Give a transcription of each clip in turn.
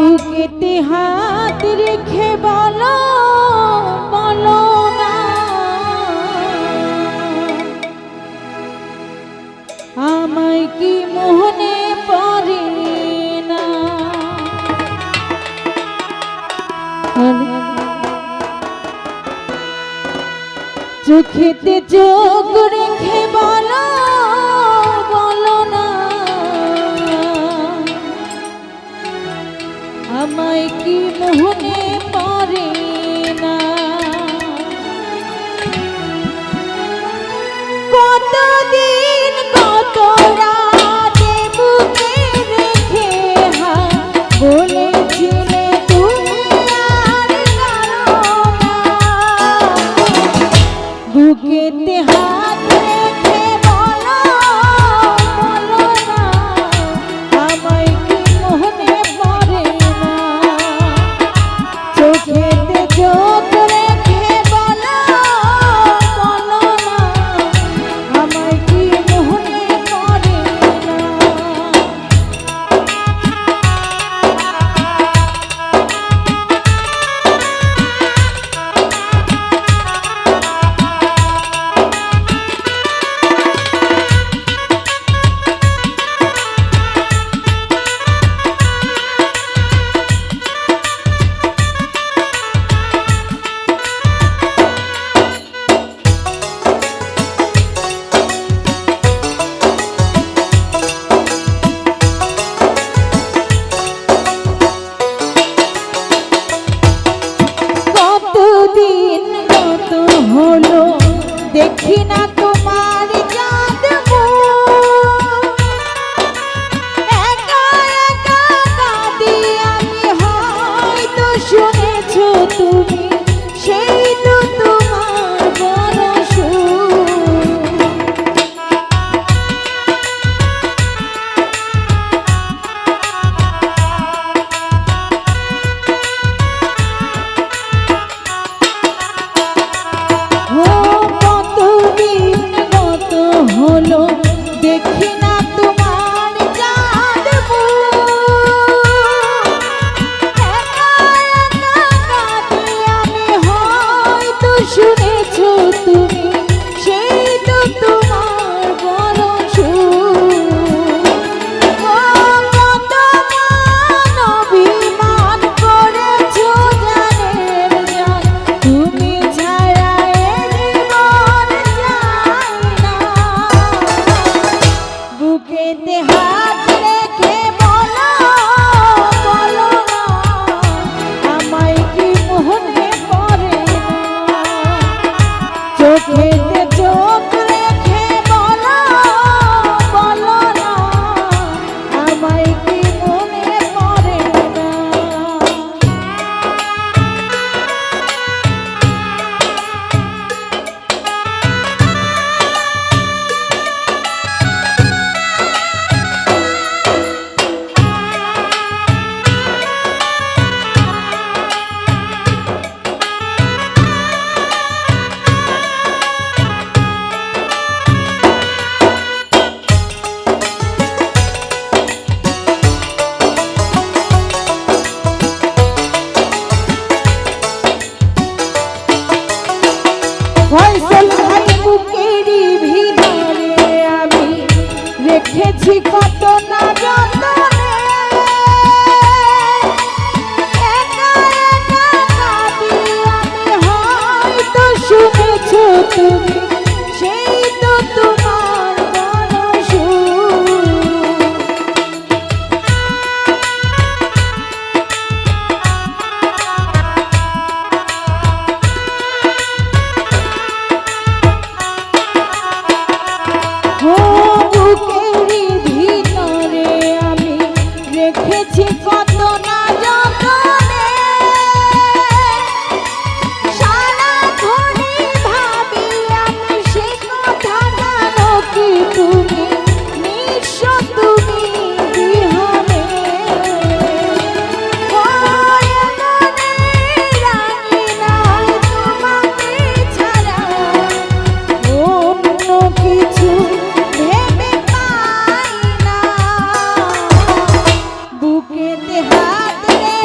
বুকেতে হাত রেখে বলো বলো না আমায় কি মনে পড়ে না। চোখেতে চোখ রেখে বলো বলো না আমায় কি মনে পড়ে না। কতদিন কত রাতে বুকে রেখে বলেছিলে তুমি আর কারো না। বুকেতে হাত রেখে বলো বলো না আমায় কি মনে পড়ে না। চোখেতে চোখ রেখে বলো বলো না আমায় কি মনে পড়ে না। কতদিন কত হলো দেখি না তোমার চাঁদ একা একা কাঁদি আমি হয়তো শুনেছো তুমি সেই তো তোমার বড় সুর। হলো দেখি না তোমার চাঁদ একা একা কাঁদি আমি হয়তো শুনেছো তুমি সেই তো তোমার বড় সুর। কত অভিমান করেছো জানের জান তুমি ছাড়া এ জীবন যায় না। বুকেতে হাত রেখে বলো বলো না আমায় কি মনে পড়ে না। চোখেতে চোখ রেখে বলো বলো না আমায় কি মনে পড়ে না। ফয়সাল ভাই বুকেরই ভিতরে আমি রেখেছি কত না যতনে একা একা কাঁদি আমি হয়তো শুনেছো তুমি সেই তো তোমার বড় সুর। বুকেরই ভিতরে আমি রেখেছি কত না যতনে সারাক্ষণই ভাবি আমি সে কথা জানো কি তুমি নিঃস্ব তুমি বিহনে। রানী নাই তোমাকে ছাড়া অন্য কিছু ভেবে পাই না। বুকেতে হাত রেখে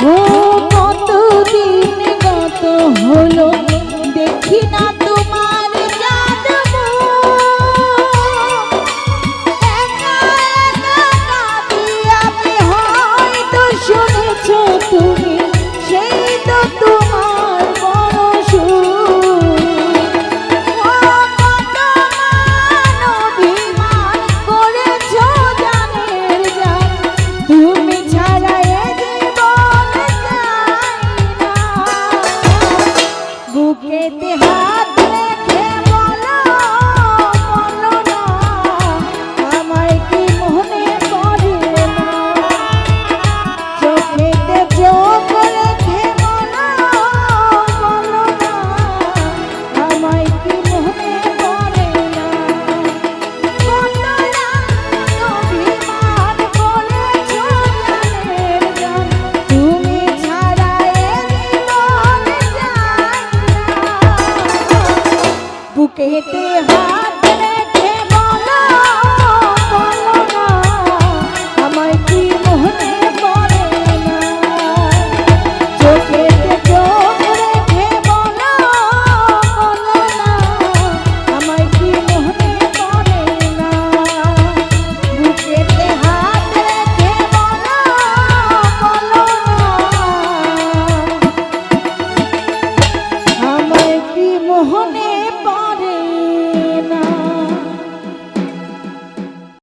ও কতদিন গত হলো দেখি না